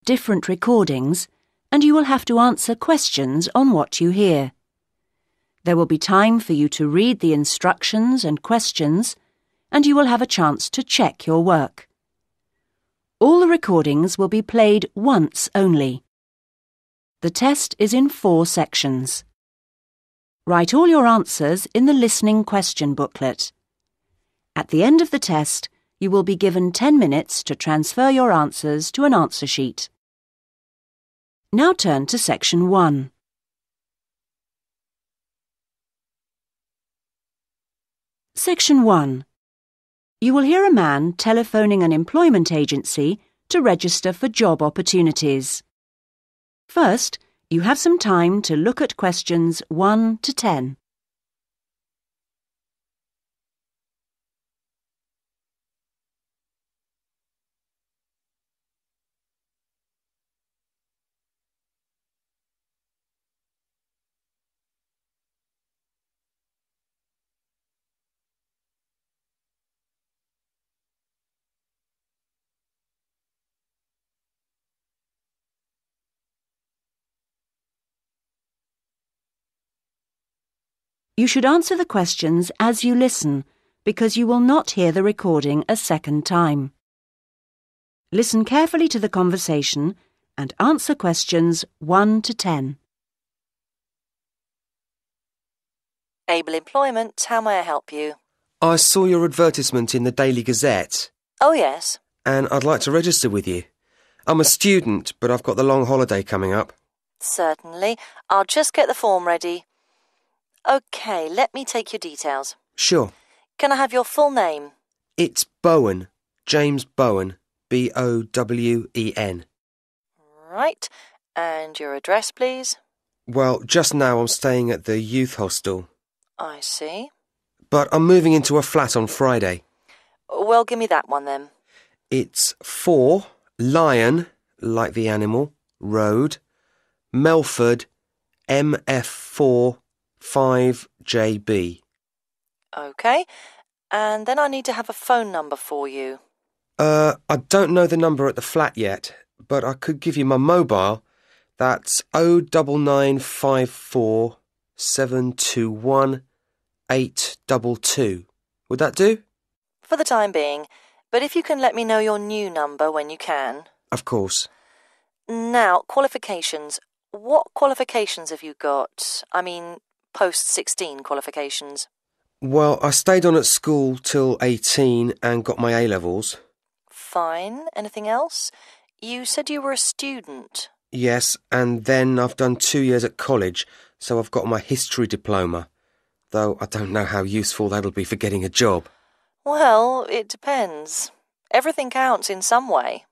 Different recordings, and you will have to answer questions on what you hear. There will be time for you to read the instructions and questions, and you will have a chance to check your work. All the recordings will be played once only. The test is in 4 sections. Write all your answers in the listening question booklet. At the end of the test, you will be given 10 minutes to transfer your answers to an answer sheet. Now turn to Section 1. Section 1. You will hear a man telephoning an employment agency to register for job opportunities. First, you have some time to look at questions 1 to 10. You should answer the questions as you listen, because you will not hear the recording a second time. Listen carefully to the conversation and answer questions 1 to 10. Able Employment, how may I help you? I saw your advertisement in the Daily Gazette. Oh, yes. And I'd like to register with you. I'm a student, but I've got the long holiday coming up. Certainly. I'll just get the form ready. OK, let me take your details. Sure. Can I have your full name? It's Bowen. James Bowen. B-O-W-E-N. Right. And your address, please? Well, just now I'm staying at the youth hostel. I see. But I'm moving into a flat on Friday. Well, give me that one then. It's 4 Lion, like the animal, Road, Melford, MF4 5JB. OK. And then I need to have a phone number for you. I don't know the number at the flat yet, but I could give you my mobile. That's 09954 721 822. Would that do? For the time being. But if you can let me know your new number when you can. Of course. Now, qualifications. What qualifications have you got? I mean, post-16 qualifications. Well, I stayed on at school till 18 and got my A-levels. Fine. Anything else? You said you were a student. Yes, and then I've done 2 years at college, so I've got my history diploma, though I don't know how useful that'll be for getting a job. Well, it depends. Everything counts in some way.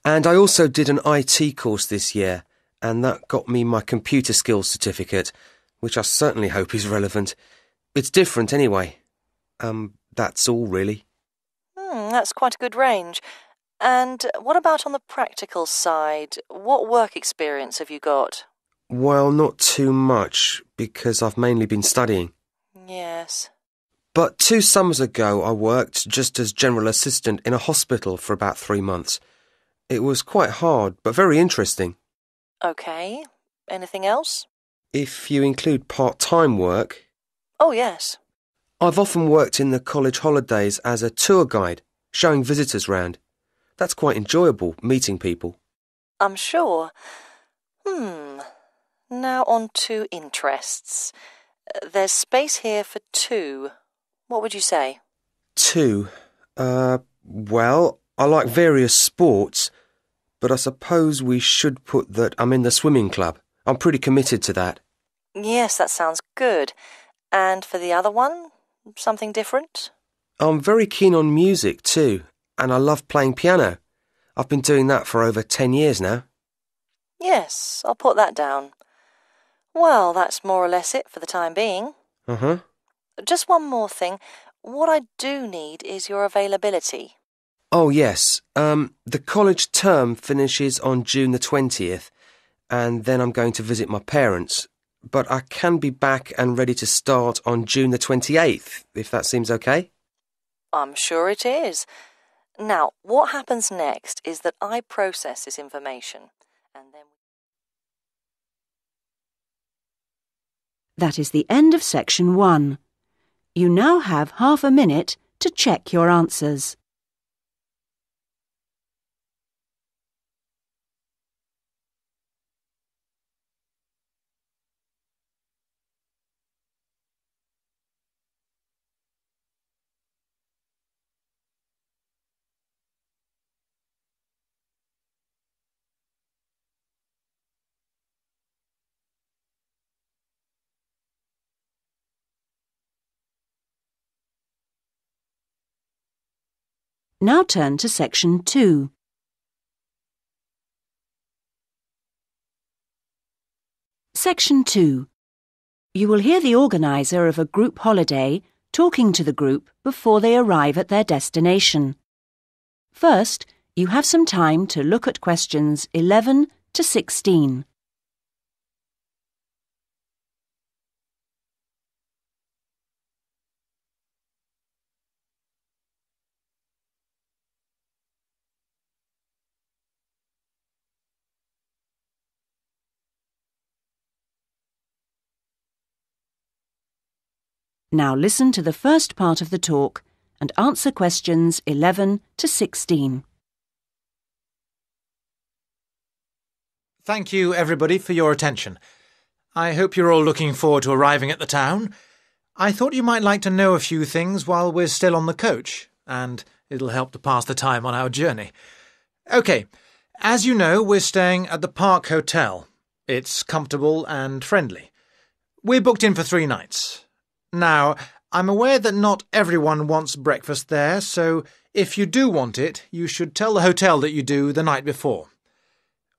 And I also did an IT course this year, and that got me my computer skills certificate, which I certainly hope is relevant. It's different anyway. That's all really. That's quite a good range. And what about on the practical side? What work experience have you got? Well, not too much, because I've mainly been studying. Yes. But 2 summers ago I worked just as general assistant in a hospital for about 3 months. It was quite hard, but very interesting. OK. Anything else? If you include part-time work... Oh, yes. I've often worked in the college holidays as a tour guide, showing visitors round. That's quite enjoyable, meeting people. I'm sure. Now on to interests. There's space here for 2. What would you say? 2? Well, I like various sports, but I suppose we should put that I'm in the swimming club. I'm pretty committed to that. Yes, that sounds good. And for the other one, something different? I'm very keen on music too, and I love playing piano. I've been doing that for over 10 years now. Yes, I'll put that down. Well, that's more or less it for the time being. Uh-huh. Just one more thing. What I do need is your availability. Oh, yes. The college term finishes on June the 20th, and then I'm going to visit my parents. But I can be back and ready to start on June the 28th, if that seems okay. I'm sure it is. Now, what happens next is that I process this information, and then... That is the end of section 1. You now have half a minute to check your answers. Now turn to section 2. Section 2. You will hear the organiser of a group holiday talking to the group before they arrive at their destination. First, you have some time to look at questions 11 to 16. Now listen to the first part of the talk and answer questions 11 to 16. Thank you, everybody, for your attention. I hope you're all looking forward to arriving at the town. I thought you might like to know a few things while we're still on the coach, and it'll help to pass the time on our journey. OK, as you know, we're staying at the Park Hotel. It's comfortable and friendly. We're booked in for 3 nights. Now, I'm aware that not everyone wants breakfast there, so if you do want it, you should tell the hotel that you do the night before.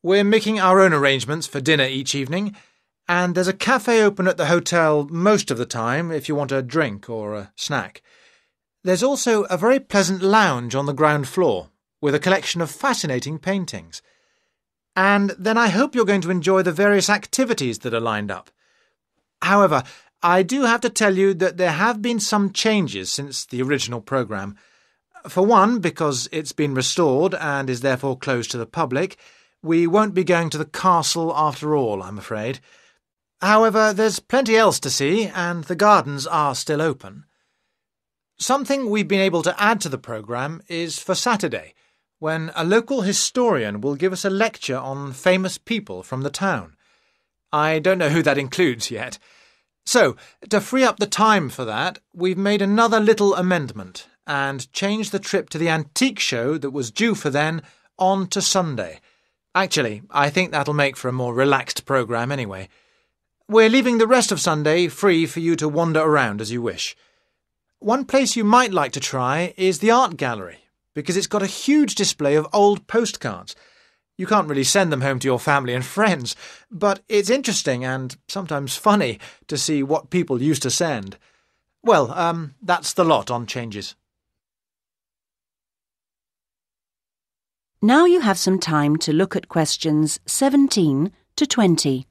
We're making our own arrangements for dinner each evening, and there's a cafe open at the hotel most of the time if you want a drink or a snack. There's also a very pleasant lounge on the ground floor with a collection of fascinating paintings. And then I hope you're going to enjoy the various activities that are lined up. However, I do have to tell you that there have been some changes since the original programme. For one, because it's been restored and is therefore closed to the public, we won't be going to the castle after all, I'm afraid. However, there's plenty else to see, and the gardens are still open. Something we've been able to add to the programme is for Saturday, when a local historian will give us a lecture on famous people from the town. I don't know who that includes yet. So, to free up the time for that, we've made another little amendment and changed the trip to the antique show that was due for then on to Sunday. Actually, I think that'll make for a more relaxed programme anyway. We're leaving the rest of Sunday free for you to wander around as you wish. One place you might like to try is the art gallery, because it's got a huge display of old postcards. You can't really send them home to your family and friends, but it's interesting and sometimes funny to see what people used to send. Well, that's the lot on changes. Now you have some time to look at questions 17 to 20.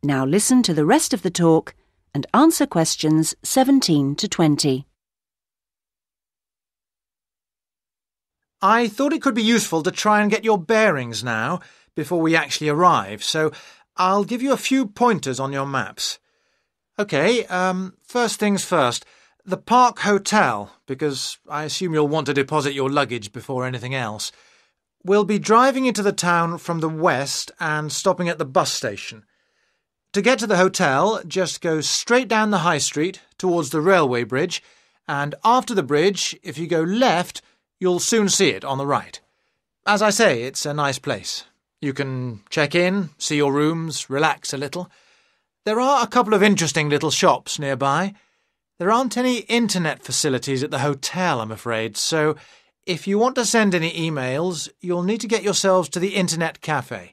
Now listen to the rest of the talk and answer questions 17 to 20. I thought it could be useful to try and get your bearings now, before we actually arrive, so I'll give you a few pointers on your maps. OK, first things first, the Park Hotel, because I assume you'll want to deposit your luggage before anything else. We'll be driving into the town from the west and stopping at the bus station. To get to the hotel, just go straight down the high street towards the railway bridge, and after the bridge, if you go left, you'll soon see it on the right. As I say, it's a nice place. You can check in, see your rooms, relax a little. There are a couple of interesting little shops nearby. There aren't any internet facilities at the hotel, I'm afraid, so if you want to send any emails, you'll need to get yourselves to the internet cafe.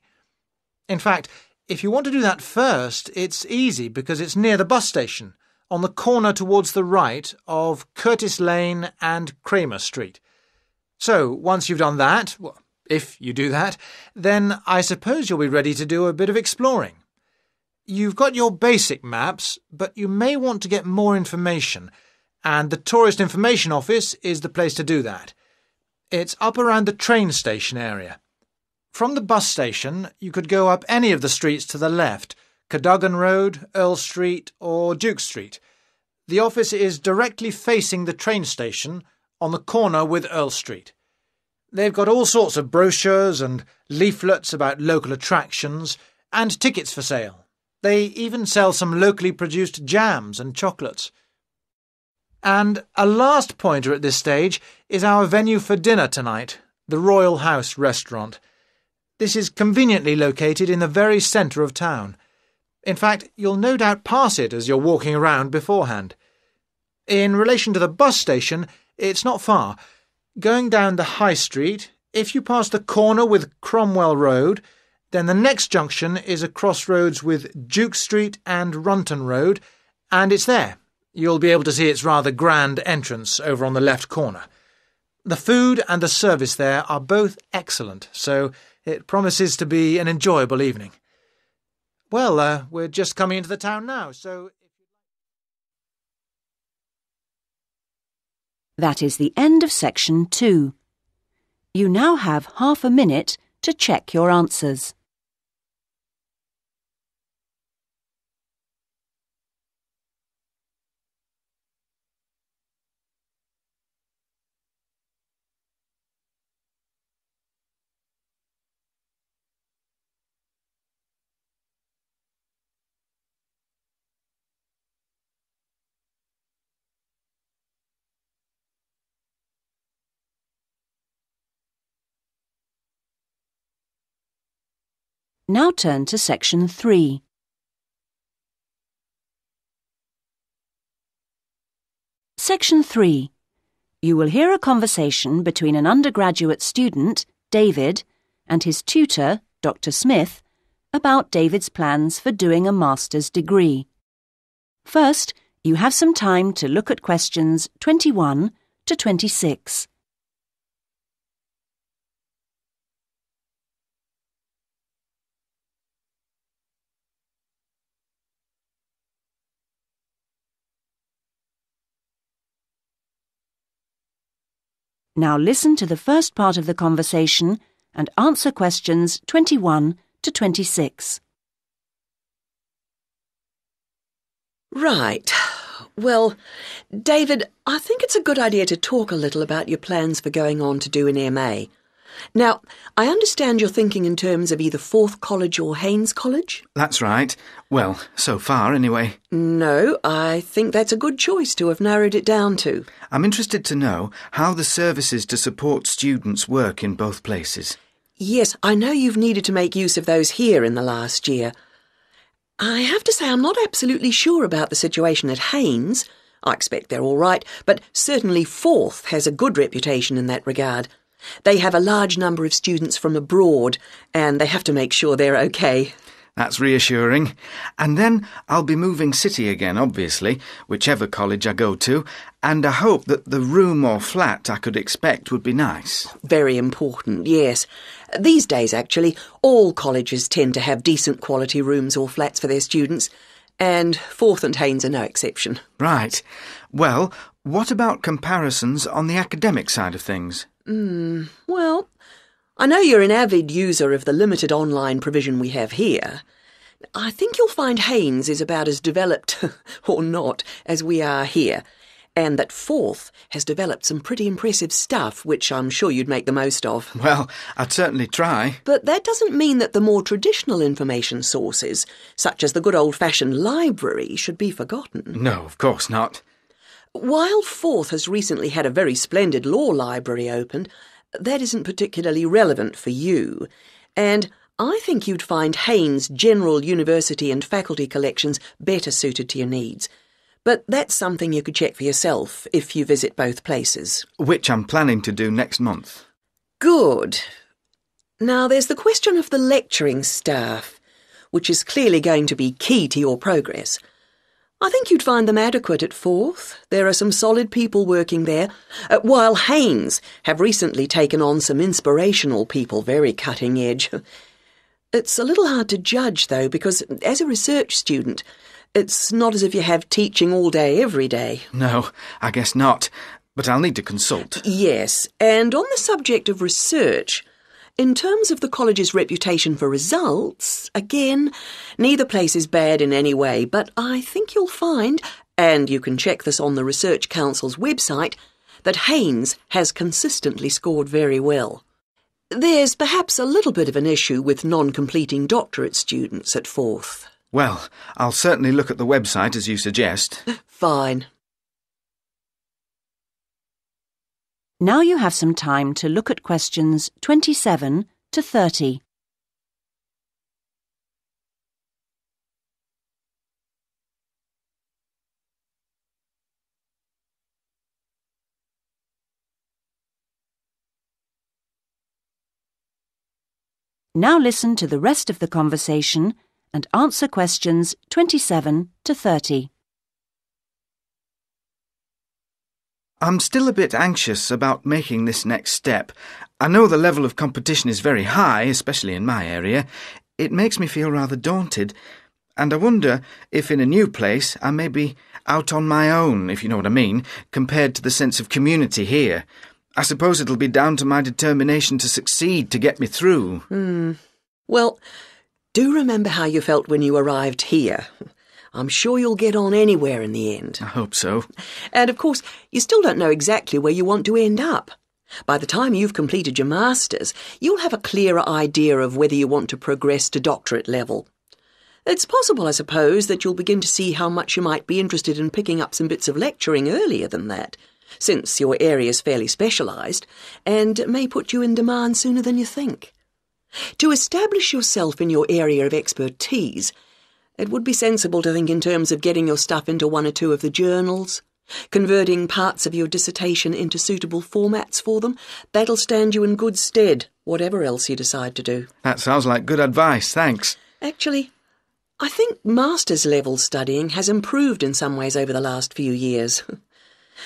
In fact, if you want to do that first, it's easy because it's near the bus station, on the corner towards the right of Curtis Lane and Kramer Street. So, once you've done that, well, if you do that, then I suppose you'll be ready to do a bit of exploring. You've got your basic maps, but you may want to get more information, and the Tourist Information Office is the place to do that. It's up around the train station area. From the bus station, you could go up any of the streets to the left, Cadogan Road, Earl Street, or Duke Street. The office is directly facing the train station on the corner with Earl Street. They've got all sorts of brochures and leaflets about local attractions and tickets for sale. They even sell some locally produced jams and chocolates. And a last pointer at this stage is our venue for dinner tonight, the Royal House restaurant. This is conveniently located in the very centre of town. In fact, you'll no doubt pass it as you're walking around beforehand. In relation to the bus station, it's not far. Going down the High Street, if you pass the corner with Cromwell Road, then the next junction is a crossroads with Duke Street and Runton Road, and it's there. You'll be able to see its rather grand entrance over on the left corner. The food and the service there are both excellent, so it promises to be an enjoyable evening. Well, we're just coming into the town now, so... That is the end of section 2. You now have half a minute to check your answers. Now turn to section 3. Section 3. You will hear a conversation between an undergraduate student, David, and his tutor, Dr. Smith, about David's plans for doing a master's degree. First, you have some time to look at questions 21 to 26. Now listen to the first part of the conversation and answer questions 21 to 26. Right. Well, David, I think it's a good idea to talk a little about your plans for going on to do an MA. Now, I understand you're thinking in terms of either Forth College or Haynes College? That's right. Well, so far, anyway. No, I think that's a good choice to have narrowed it down to. I'm interested to know how the services to support students work in both places. Yes, I know you've needed to make use of those here in the last year. I have to say I'm not absolutely sure about the situation at Haynes. I expect they're all right, but certainly Forth has a good reputation in that regard. They have a large number of students from abroad, and they have to make sure they're okay. That's reassuring. And then I'll be moving city again, obviously, whichever college I go to, and I hope that the room or flat I could expect would be nice. Very important, yes. These days, actually, all colleges tend to have decent quality rooms or flats for their students, and Forth and Haynes are no exception. Right. Well, what about comparisons on the academic side of things? Well, I know you're an avid user of the limited online provision we have here. I think you'll find Haynes is about as developed, or not, as we are here, and that Forth has developed some pretty impressive stuff, which I'm sure you'd make the most of. Well, I'd certainly try. But that doesn't mean that the more traditional information sources, such as the good old-fashioned library, should be forgotten. No, of course not. While Forth has recently had a very splendid law library opened, that isn't particularly relevant for you, and I think you'd find Haynes' general university and faculty collections better suited to your needs. But that's something you could check for yourself if you visit both places. Which I'm planning to do next month. Good. Now there's the question of the lecturing staff, which is clearly going to be key to your progress. I think you'd find them adequate at Forth. There are some solid people working there, while Haynes have recently taken on some inspirational people, very cutting edge. It's a little hard to judge, though, because as a research student, it's not as if you have teaching all day, every day. No, I guess not. But I'll need to consult. Yes, and on the subject of research, in terms of the college's reputation for results, again, neither place is bad in any way, but I think you'll find, and you can check this on the Research Council's website, that Haynes has consistently scored very well. There's perhaps a little bit of an issue with non-completing doctorate students at Forth. Well, I'll certainly look at the website as you suggest. Fine. Now you have some time to look at questions 27 to 30. Now listen to the rest of the conversation and answer questions 27 to 30. I'm still a bit anxious about making this next step. I know the level of competition is very high, especially in my area. It makes me feel rather daunted, and I wonder if in a new place I may be out on my own, if you know what I mean, compared to the sense of community here. I suppose it'll be down to my determination to succeed to get me through. Well, do remember how you felt when you arrived here. I'm sure you'll get on anywhere in the end. I hope so. And of course, you still don't know exactly where you want to end up. By the time you've completed your masters, you'll have a clearer idea of whether you want to progress to doctorate level. It's possible, I suppose, that you'll begin to see how much you might be interested in picking up some bits of lecturing earlier than that, since your area's fairly specialised, and may put you in demand sooner than you think. To establish yourself in your area of expertise, it would be sensible to think in terms of getting your stuff into one or two of the journals, converting parts of your dissertation into suitable formats for them. That'll stand you in good stead, whatever else you decide to do. That sounds like good advice, thanks. Actually, I think master's level studying has improved in some ways over the last few years.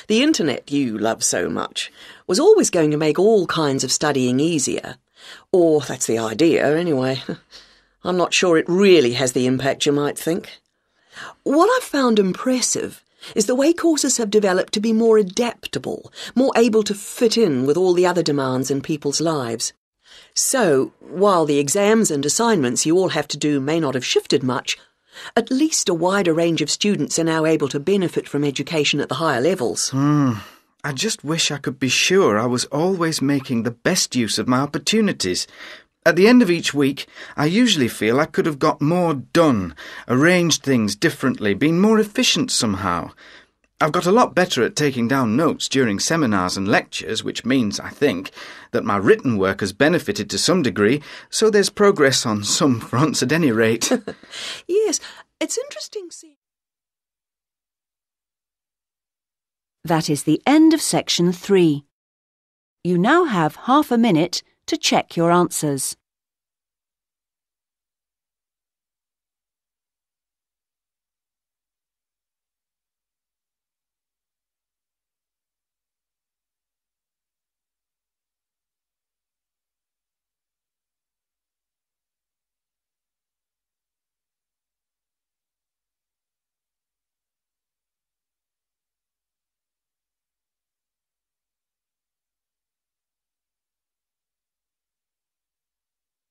The internet you love so much was always going to make all kinds of studying easier. Or that's the idea, anyway. I'm not sure it really has the impact you might think. What I've found impressive is the way courses have developed to be more adaptable, more able to fit in with all the other demands in people's lives. So, while the exams and assignments you all have to do may not have shifted much, at least a wider range of students are now able to benefit from education at the higher levels. I just wish I could be sure I was always making the best use of my opportunities. At the end of each week, I usually feel I could have got more done, arranged things differently, been more efficient somehow. I've got a lot better at taking down notes during seminars and lectures, which means, I think, that my written work has benefited to some degree, so there's progress on some fronts at any rate. Yes, it's interesting seeing... That is the end of section 3. You now have half a minute to check your answers.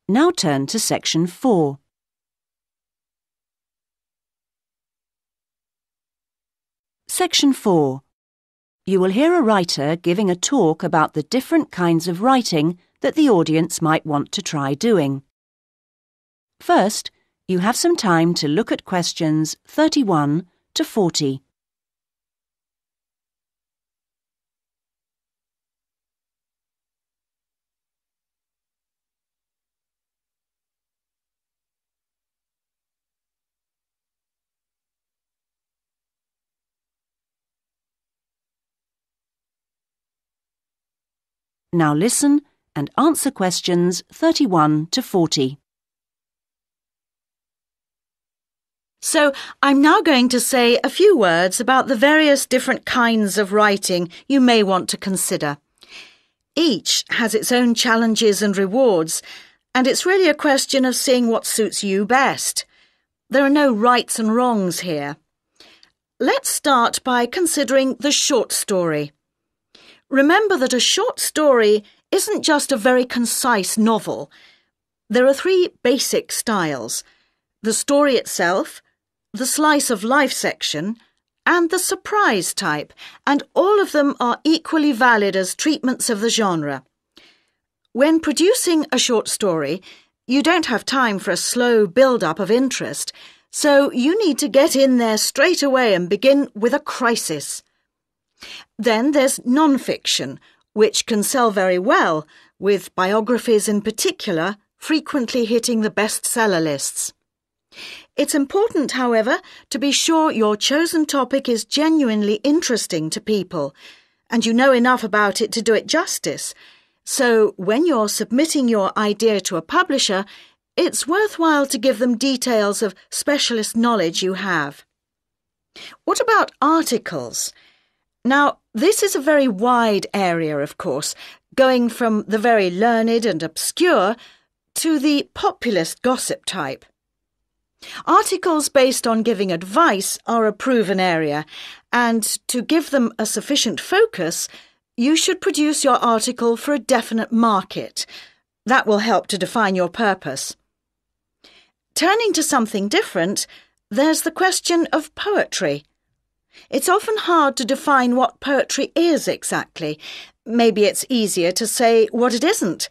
Now turn to section 4. Section 4. You will hear a writer giving a talk about the different kinds of writing that the audience might want to try doing. First, you have some time to look at questions 31 to 40. Now listen and answer questions 31 to 40. So, I'm now going to say a few words about the various different kinds of writing you may want to consider. Each has its own challenges and rewards, and it's really a question of seeing what suits you best. There are no rights and wrongs here. Let's start by considering the short story. Remember that a short story isn't just a very concise novel. There are three basic styles: the story itself, the slice of life section, and the surprise type, and all of them are equally valid as treatments of the genre. When producing a short story, you don't have time for a slow build-up of interest, so you need to get in there straight away and begin with a crisis. Then there's non-fiction, which can sell very well, with biographies in particular frequently hitting the bestseller lists. It's important, however, to be sure your chosen topic is genuinely interesting to people, and you know enough about it to do it justice. So when you're submitting your idea to a publisher, it's worthwhile to give them details of specialist knowledge you have. What about articles? Now, this is a very wide area, of course, going from the very learned and obscure to the populist gossip type. Articles based on giving advice are a proven area, and to give them a sufficient focus, you should produce your article for a definite market. That will help to define your purpose. Turning to something different, there's the question of poetry. It's often hard to define what poetry is exactly. Maybe it's easier to say what it isn't.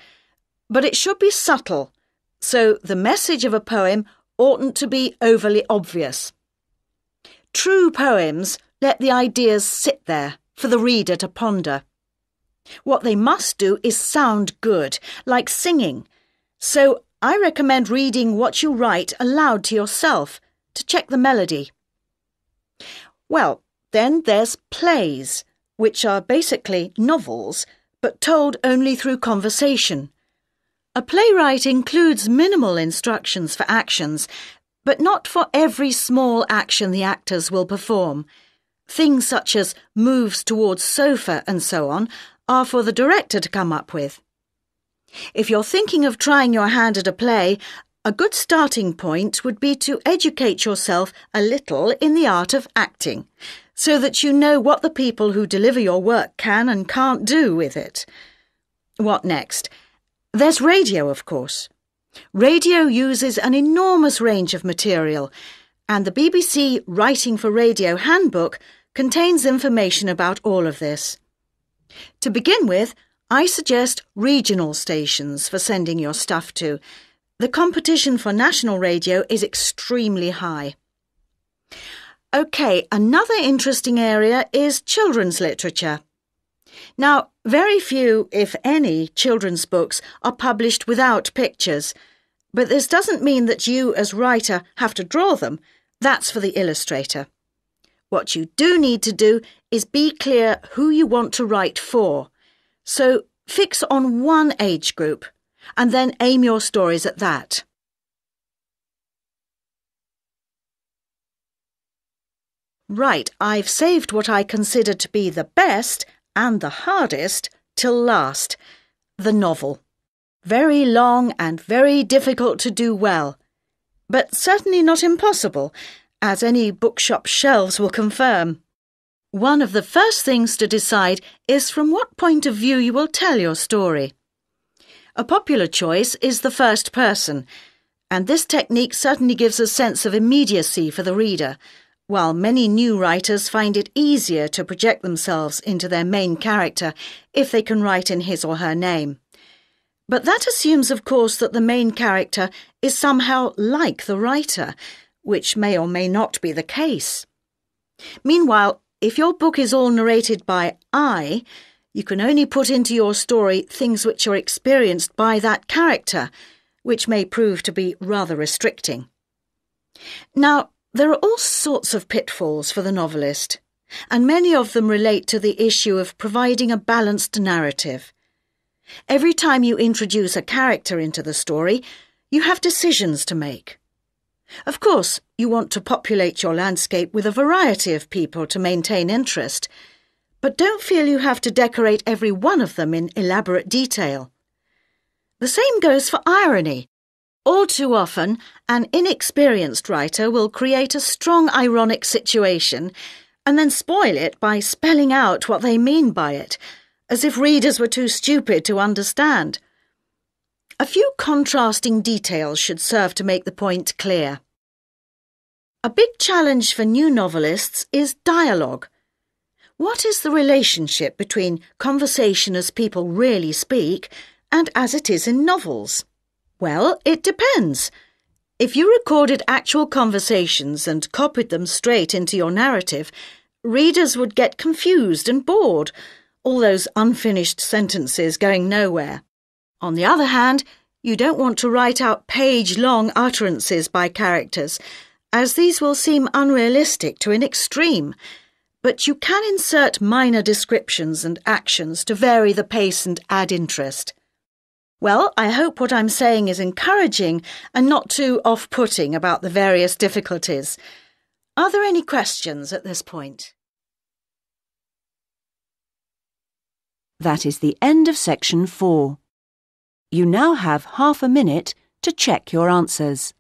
But it should be subtle, so the message of a poem oughtn't to be overly obvious. True poems let the ideas sit there for the reader to ponder. What they must do is sound good, like singing. So I recommend reading what you write aloud to yourself to check the melody. Well, then there's plays, which are basically novels, but told only through conversation. A playwright includes minimal instructions for actions, but not for every small action the actors will perform. Things such as moves towards sofa and so on are for the director to come up with. If you're thinking of trying your hand at a play, a good starting point would be to educate yourself a little in the art of acting, so that you know what the people who deliver your work can and can't do with it. What next? There's radio, of course. Radio uses an enormous range of material, and the BBC Writing for Radio Handbook contains information about all of this. To begin with, I suggest regional stations for sending your stuff to. The competition for national radio is extremely high. OK, another interesting area is children's literature. Now, very few, if any, children's books are published without pictures, but this doesn't mean that you, as writer, have to draw them. That's for the illustrator. What you do need to do is be clear who you want to write for. So fix on one age group, and then aim your stories at that. Right, I've saved what I consider to be the best and the hardest till last, the novel. Very long and very difficult to do well, but certainly not impossible, as any bookshop shelves will confirm. One of the first things to decide is from what point of view you will tell your story. A popular choice is the first person, and this technique certainly gives a sense of immediacy for the reader, while many new writers find it easier to project themselves into their main character if they can write in his or her name. But that assumes, of course, that the main character is somehow like the writer, which may or may not be the case. Meanwhile, if your book is all narrated by I, you can only put into your story things which are experienced by that character, which may prove to be rather restricting. Now, there are all sorts of pitfalls for the novelist, and many of them relate to the issue of providing a balanced narrative. Every time you introduce a character into the story, you have decisions to make. Of course, you want to populate your landscape with a variety of people to maintain interest, but don't feel you have to decorate every one of them in elaborate detail. The same goes for irony. All too often, an inexperienced writer will create a strong ironic situation and then spoil it by spelling out what they mean by it, as if readers were too stupid to understand. A few contrasting details should serve to make the point clear. A big challenge for new novelists is dialogue. What is the relationship between conversation as people really speak and as it is in novels? Well, it depends. If you recorded actual conversations and copied them straight into your narrative, readers would get confused and bored, all those unfinished sentences going nowhere. On the other hand, you don't want to write out page-long utterances by characters, as these will seem unrealistic to an extreme, but you can insert minor descriptions and actions to vary the pace and add interest. Well, I hope what I'm saying is encouraging and not too off-putting about the various difficulties. Are there any questions at this point? That is the end of section 4. You now have half a minute to check your answers.